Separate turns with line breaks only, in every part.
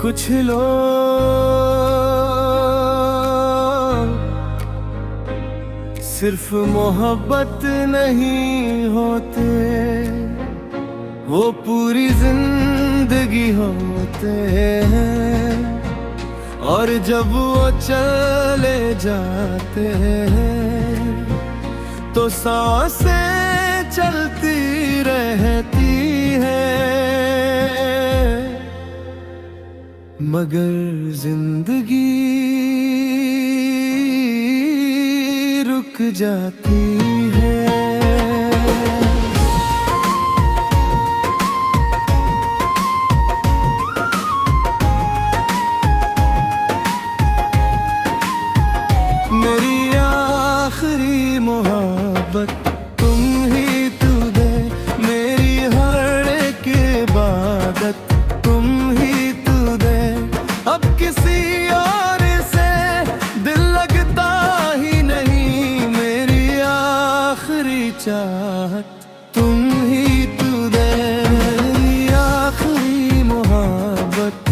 कुछ लोग सिर्फ मोहब्बत नहीं होते, वो पूरी जिंदगी होते हैं। और जब वो चले जाते हैं तो सांसें चलती रहती है, मगर जिंदगी रुक जाती है। मेरी आखिरी मोहब्बत तुम ही तू दे, मेरी हर एक इबादत तुम ही तू दे। अब किसी और से दिल लगता ही नहीं, मेरी आखिरी चाहत तुम ही तू दे। मेरी आखिरी मोहब्बत,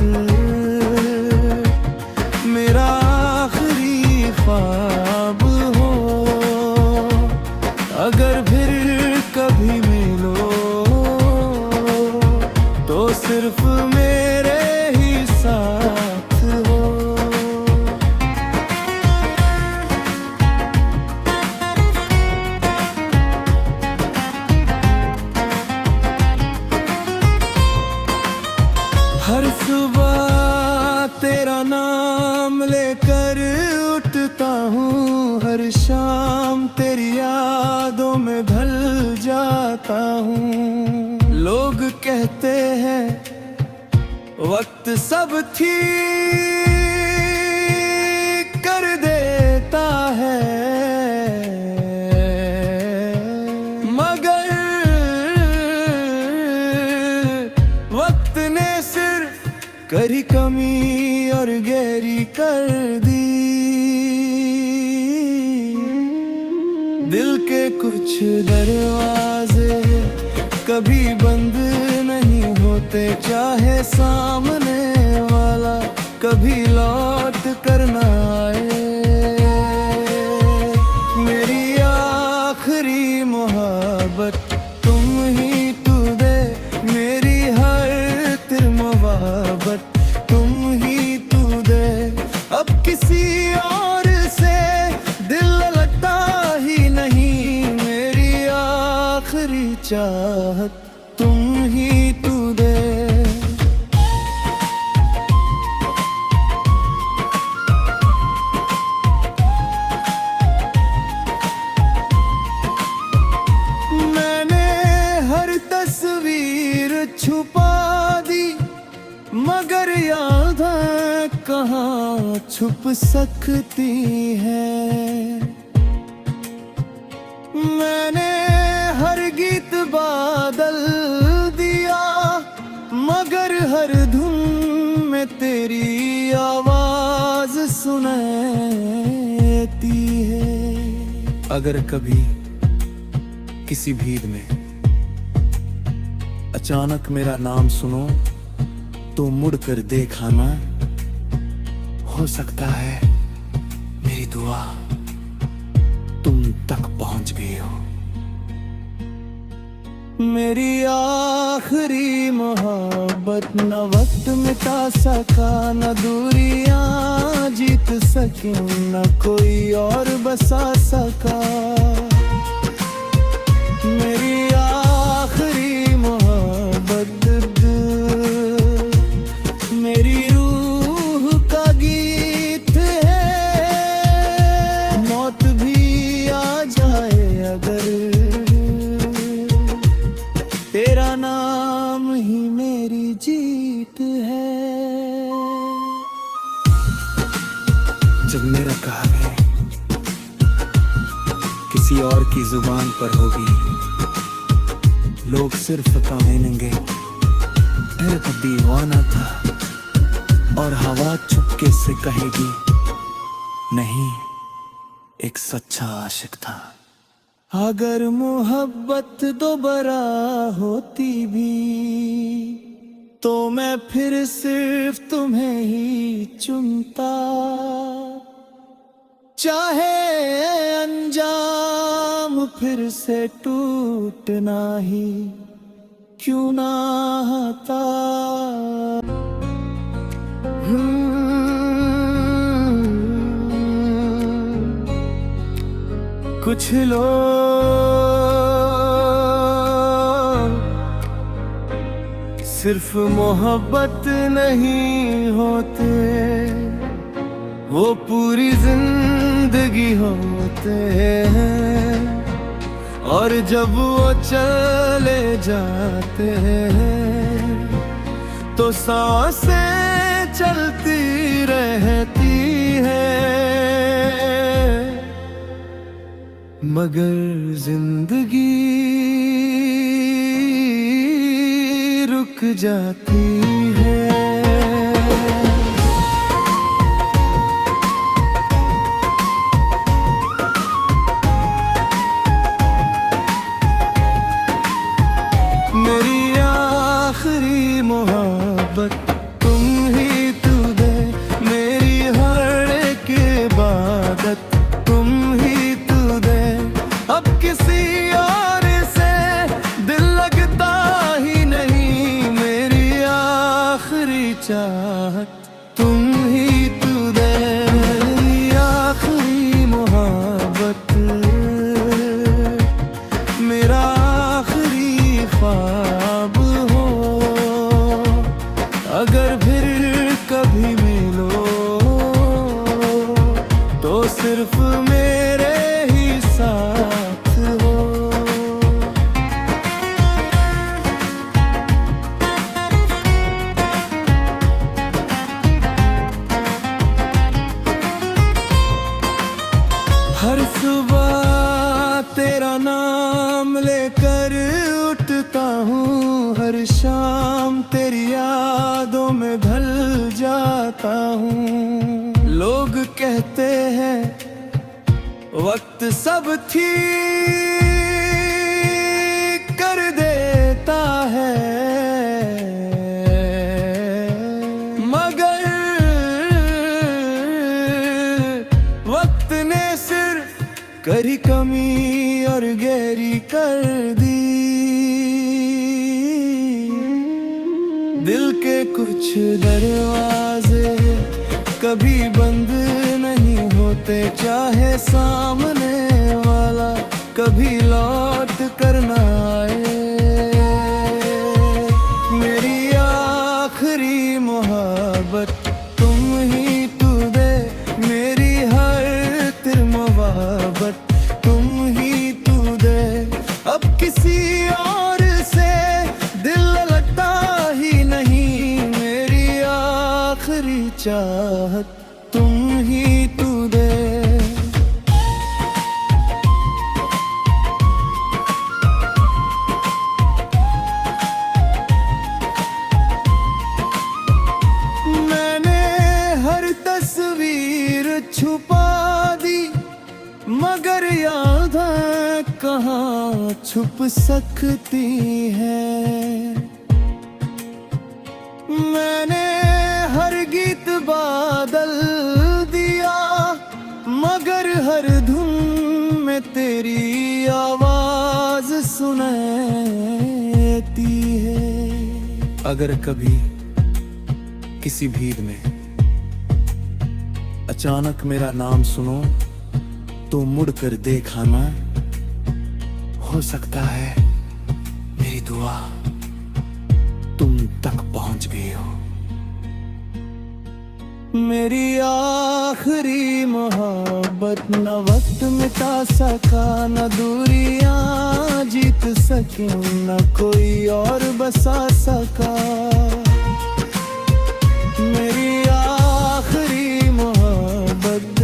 मेरा आखिरी ख्वाब हो, अगर फिर कभी मिलो तो सिर्फ मेरे ही साथ हो। हर सुबह तेरा नाम लेकर उठता हूँ, हर शाम तेरी यादों में ढल जाता हूँ। लोग कहते हैं वक्त सब ठीक कर देता है, मगर वक्त ने सिर्फ करी कमी और गहरी कर दी। दिल के कुछ दरवाजे कभी बंद नहीं होते, चाहे सामने वाला कभी लौट कर ना आए। मेरी आखिरी मोहब्बत तुम ही तू दे, मेरी हर तिर मोहब्बत तुम ही तू दे। अब किसी और से दिल लगता ही नहीं, मेरी आखिरी चाहत तुम ही तू दे। मैंने हर तस्वीर छुपा दी, मगर यादें कहाँ छुप सकती है। मैंने हर गीत बादल दिया, मगर हर धुन में तेरी आवाज सुनाती है। अगर कभी किसी भीड़ में अचानक मेरा नाम सुनो तो मुड़कर देखा ना, हो सकता है मेरी दुआ तुम तक पहुंच गई हो। मेरी आखिरी मोहब्बत न वक्त मिटा सका, न दूरियां जीत सकी, न कोई और बसा सका। मेरी आखिरी मोहब्बत मेरी रूह का गीत है, मौत भी आ जाए अगर तेरा नाम ही मेरी जीत है। जब मेरा कहानी किसी और की जुबान पर होगी, लोग सिर्फ कहेंगे मेरा तो दीवाना था, और हवा चुपके से कहेगी नहीं, एक सच्चा आशिक था। अगर मोहब्बत दोबारा होती भी तो मैं फिर सिर्फ तुम्हें ही चुनता, चाहे अंजाम फिर से टूटना ही क्यों ना आता। कुछ लोग सिर्फ मोहब्बत नहीं होते, वो पूरी जिंदगी होते हैं। और जब वो चले जाते हैं तो सांसें चलती रहती है, मगर जिंदगी रुक जाती है। मेरी आखिरी मोहब्बत तुम ही तू दे, मेरी हर एक इबादत तुम ही तू दे। अब किसी और से दिल लगता ही नहीं, मेरी आखिरी चाहत तुम ही तू दे। मेरी आखिरी मोहब्बत, मेरा आखिरी ख्वाब हो, अगर फिर कभी मिलो तो सिर्फ मेरे ही साथ हो। हर सुबह तेरा नाम लेकर उठता हूँ, हर शाम तेरी यादों में ढल जाता हूँ। लोग कहते हैं वक्त सब ठीक कर देता है, मगर वक्त ने सिर्फ करी कमी और गहरी कर दी। दिल के कुछ दरवाजे कभी बंद नहीं होते, चाहे सामने वाला कभी लौट कर ना आए। मेरी आखिरी मोहब्बत तुम ही तू दे, मेरी हर तिर मोहब्बत तुम ही तू दे। अब किसी और से दिल लगता ही नहीं, मेरी आखिरी चाहत तुम ही तू दे। मैंने हर तस्वीर छुपा दी, मगर यादें कहाँ छुप सकती हैं। मैंने हर गीत बादल दिया, मगर हर धुन में तेरी आवाज सुनाती है। अगर कभी किसी भीड़ में अचानक मेरा नाम सुनो तो मुड़ कर देखा ना, हो सकता है मेरी दुआ तुम तक पहुंच गई हो। मेरी आखिरी मोहब्बत न वक्त मिटा सका, न दूरियां जीत सकी, न कोई और बसा सका। मेरी आखिरी मोहब्बत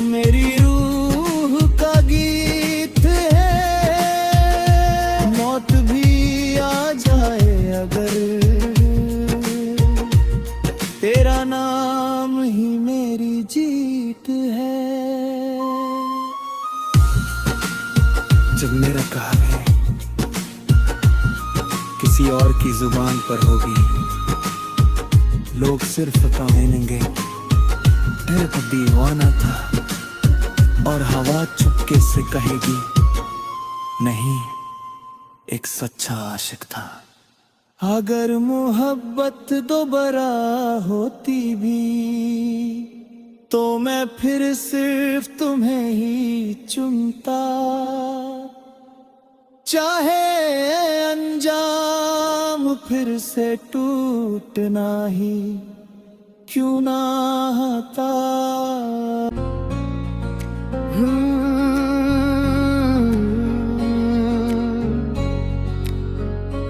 मेरी रूह का गीत है, मौत भी आ जाए अगर तेरा नाम ही मेरी जीत है। जब मेरा कहानी किसी और की जुबान पर होगी, लोग सिर्फ कहेंगे तेरे तो दीवाना था, और हवा चुपके से कहेगी नहीं, एक सच्चा आशिक था। अगर मोहब्बत दोबारा होती भी तो मैं फिर सिर्फ तुम्हें ही चुनता, चाहे अंजाम फिर से टूटना ही क्यों ना आता।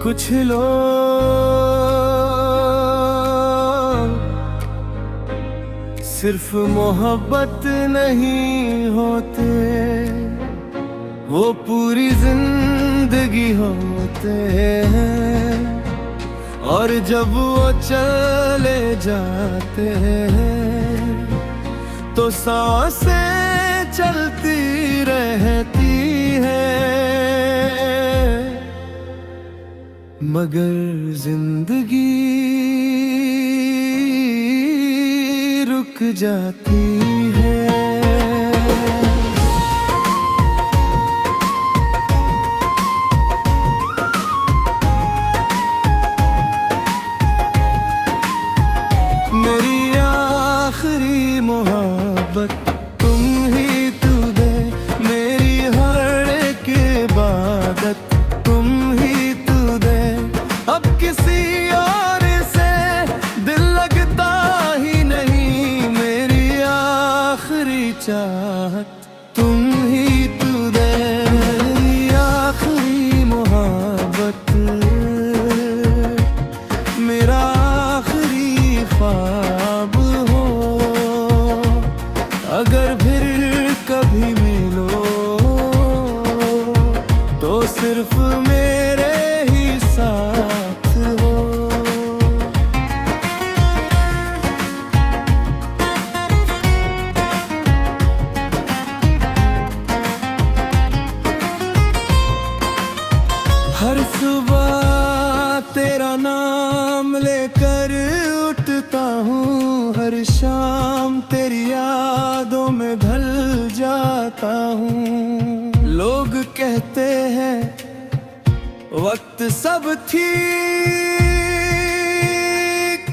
कुछ लोग सिर्फ मोहब्बत नहीं होते, वो पूरी जिंदगी होते हैं, और जब वो चले जाते हैं तो सांसें चलती रहती है, मगर जिंदगी रुक जाती है। मेरी आखिरी मोहब्बत तुम ही तू दे, मेरी हर एक इबादत तुम ही तू दे, अब किसी और से दिल लगता ही नहीं, मेरी आखिरी चाहत तुम ही तू दे, मेरी आखिरी मोहब्बत, मेरा ख्वाब हो, अगर फिर कभी मिलो तो सिर्फ मेरे ही साथ हो। हर सुबह तेरा नाम लेकर उठता हूँ, हर शाम तेरी यादों में ढल जाता हूँ। लोग कहते हैं वक्त सब ठीक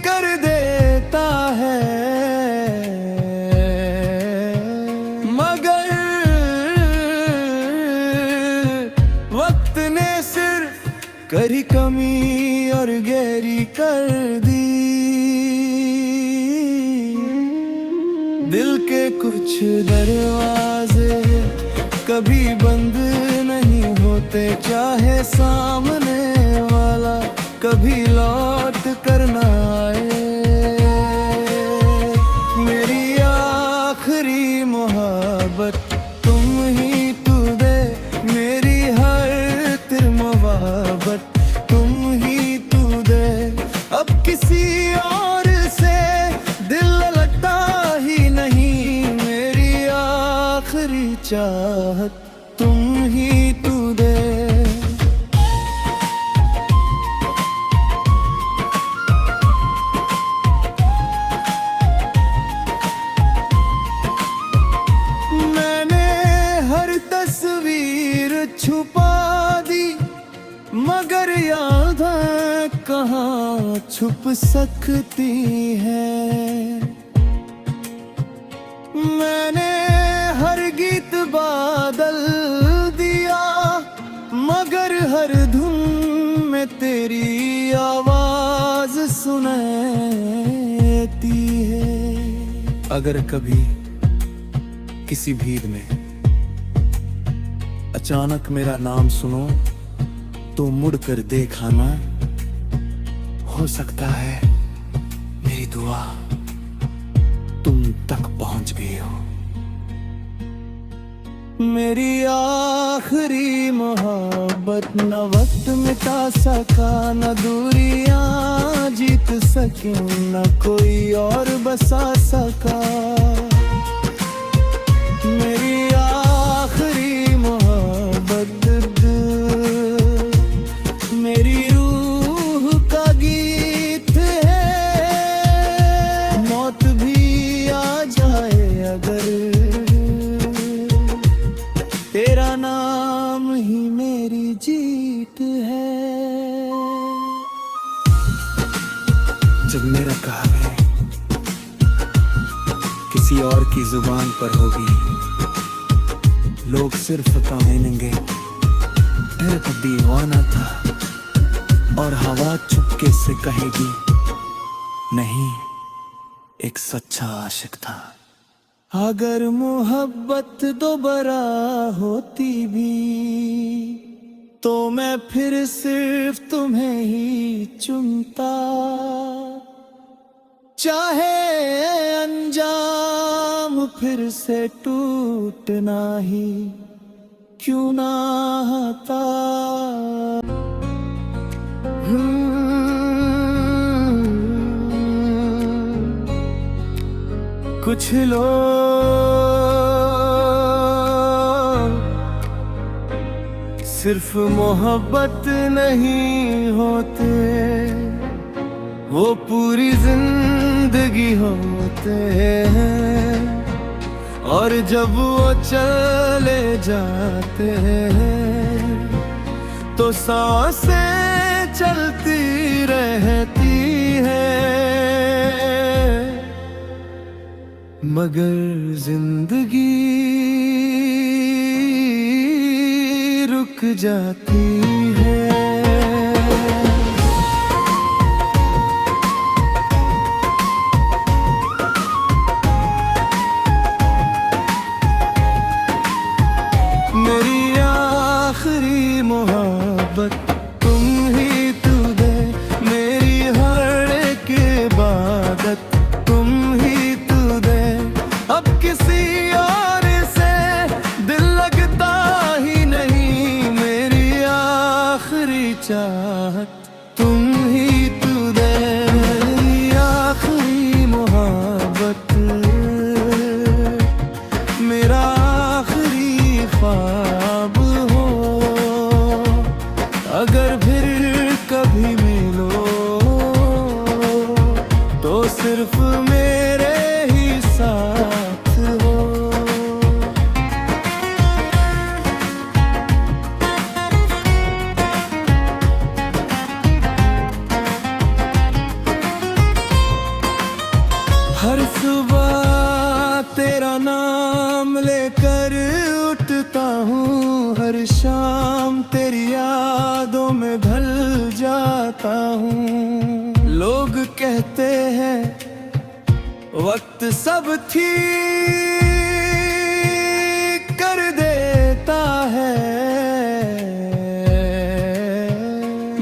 कर देता है, मगर वक्त ने सिर्फ करी कमी और गहरी कर दी, दिल के कुछ दरवाजे कभी बंद नहीं होते, चाहे सामने वाला कभी लौट कर ना आए, मेरी आखिरी मोहब्बत तुम ही तू दे, मेरी हर तिर मोहब्बत तुम ही तू दे, अब किसी और से दिल लगता ही नहीं, मेरी आखिरी चाहत तुम ही तू दे। मैंने हर तस्वीर छुपा दी, मगर यादें कहाँ छुप सकती है। मैंने हर गीत बादल दिया, मगर हर धुन में तेरी आवाज सुनाती है। अगर कभी किसी भीड़ में अचानक मेरा नाम सुनो तो मुड़ कर देखा ना, हो सकता है मेरी दुआ तुम तक पहुंच गई हो। मेरी आखिरी मोहब्बत न वक्त मिटा सका, न दूरियां जीत सकी, न कोई और बसा सका। मेरी आखिरी मोहब्बत तेरा नाम ही मेरी जीत है। जब मेरा काम है किसी और की जुबान पर होगी, लोग सिर्फ कहेंगे तेरे तो दीवाना था, और हवा चुपके से कहेगी नहीं, एक सच्चा आशिक था। अगर मोहब्बत दोबारा होती भी तो मैं फिर सिर्फ तुम्हें ही चुनता, चाहे अंजाम फिर से टूटना ही क्यों ना था। कुछ लोग सिर्फ मोहब्बत नहीं होते, वो पूरी जिंदगी होते हैं, और जब वो चले जाते हैं तो सांसें चलती रहती है, मगर जिंदगी रुक जाती है। मेरी आखिरी मोहब्बत तुम ही तू दे, मेरी हर एक इबादत तुम ही तू दे, अब किसी और से दिल लगता ही नहीं, मेरी आखिरी चाहत तुम ही तू दे, मेरी आखिरी मोहब्बत, मेरा आखिरी ख्वाब हो, अगर फिर कभी मिलो तो सिर्फ मेरे ही साथ हो। हर सुबह तेरा नाम लेकर उठता हूँ, हर शाम तेरी यादों में ढल जाता हूँ। लोग कहते हैं वक्त सब ठीक कर देता है,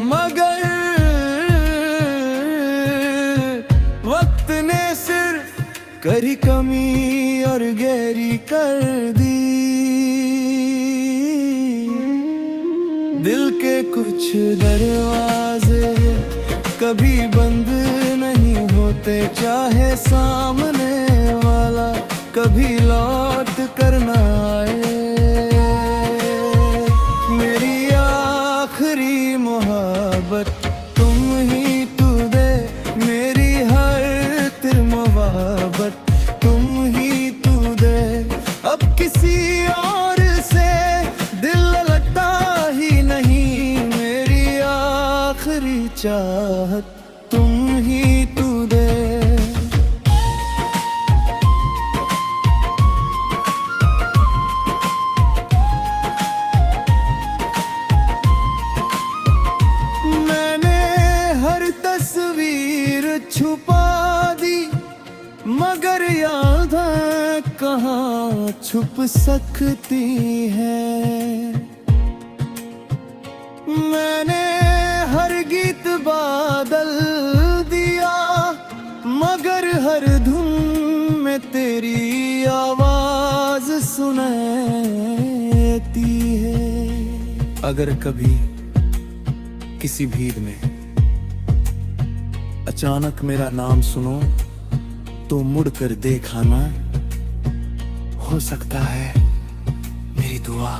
मगर वक्त ने सिर्फ करी कमी और गहरी कर दी। दिल के कुछ दरवाजे कभी बंद नहीं होते, चाहे सामने वाला कभी लौट कर ना आए। मेरी आखिरी मोहब्बत तुम ही तू दे, मेरी हर तिर मोहब्बत तुम ही तू दे, अब किसी और से दिल लगता ही नहीं, मेरी आखिरी चाहत तुम ही तू दे। मैंने हर तस्वीर छुपा दी, मगर यादें कहाँ छुप सकती है। मैंने हर गीत बादल दिया, मगर हर धुन में तेरी आवाज सुनाती है। अगर कभी किसी भीड़ में अचानक मेरा नाम सुनो तो मुड़ कर देखा ना, हो सकता है मेरी दुआ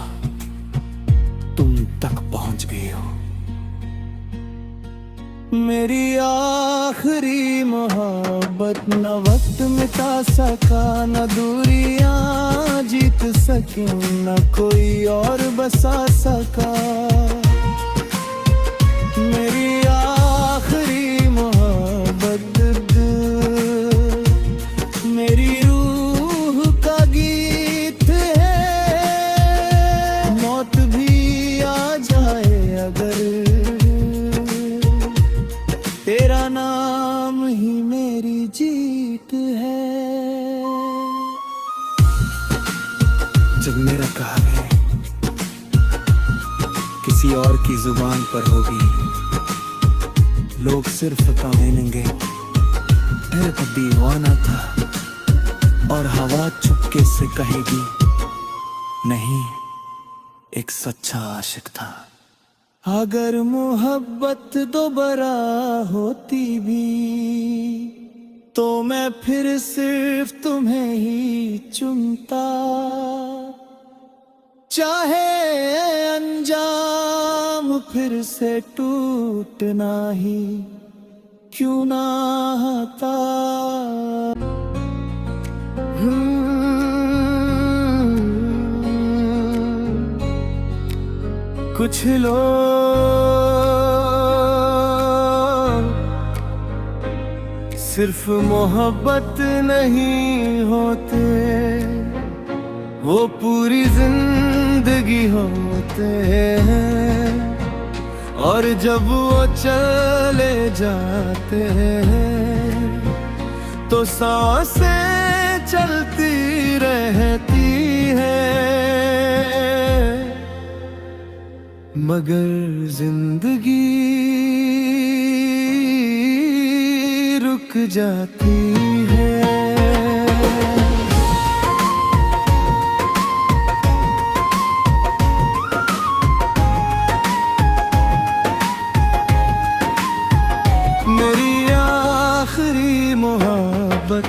तुम तक पहुंच गई हो। मेरी आखिरी मोहब्बत न वक्त मिटा सका, न दूरियां जीत सकी, न कोई और बसा सका। मेरी आखिरी मोहब्बत मेरी रूह का गीत है। मौत भी आ जाए अगर, तेरा नाम ही मेरी जीत है। जब मेरा काम है किसी और की जुबान पर होगी, लोग सिर्फ कहेंगे दिल का दीवाना था, और हवा चुपके से कहेगी नहीं, एक सच्चा आशिक था। अगर मोहब्बत दोबारा होती भी तो मैं फिर सिर्फ तुम्हें ही चुनता, चाहे अंजाम फिर से टूटना ही क्यों ना आता। कुछ लोग सिर्फ मोहब्बत नहीं होते, वो पूरी जिंदगी होते हैं। और जब वो चले जाते हैं तो सांसें चलती रहती है, मगर जिंदगी रुक जाती है। मेरी आखिरी मोहब्बत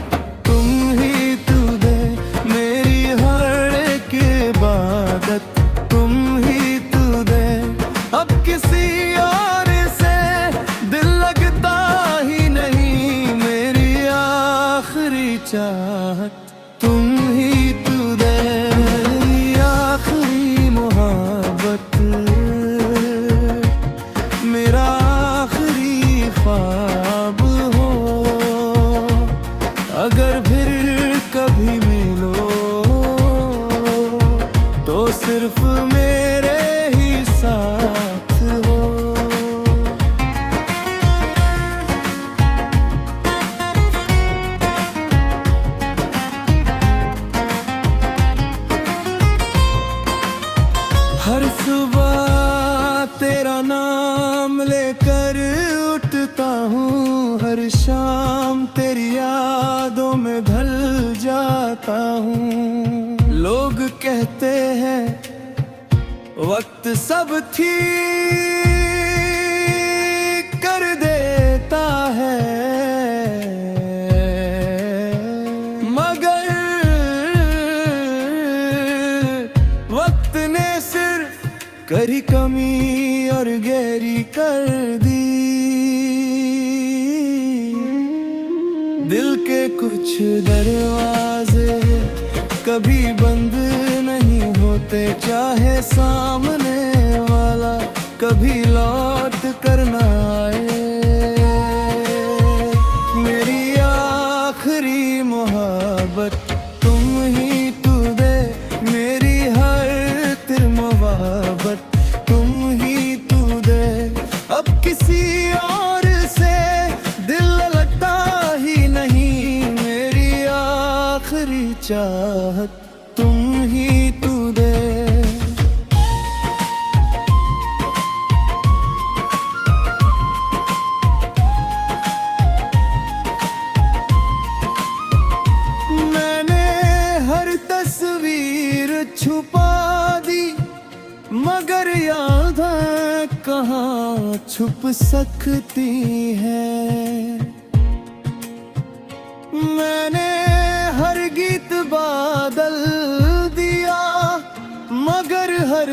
तुम ही तू दे, मेरी हर एक इबादत तुम ही तू दे। अब किसी और से दिल लगता ही नहीं, मेरी आखिरी चाहत तुम ही तू दे। मेरी आखिरी मोहब्बत मेरा आखिरी ख्वाब हो, अगर फिर कभी मिलो तो सिर्फ मेरे ही साथ हो। हर सुबह तेरा नाम लेकर उठता हूँ, हर शाम तेरी यादों में ढल जाता हूँ। लोग कहते हैं वक्त सब ठीक कर देता है, मगर वक्त ने सिर्फ करी कमी और गहरी कर दी। दिल के कुछ दरवाजे कभी बंद नहीं होते, चाहे सामने वाला कभी लौट कर ना आए। मेरी आखिरी मोहब्बत तुम ही तू दे, मेरी हर तिर मोहब्बत तुम ही तू दे। अब किसी और से दिल लगता ही नहीं, मेरी आखिरी चाहत तुम ही तू दे। मैंने हर तस्वीर छुपा दी, मगर यादें कहाँ छुप सकती हैं। मैंने हर गीत बादल दिया, मगर हर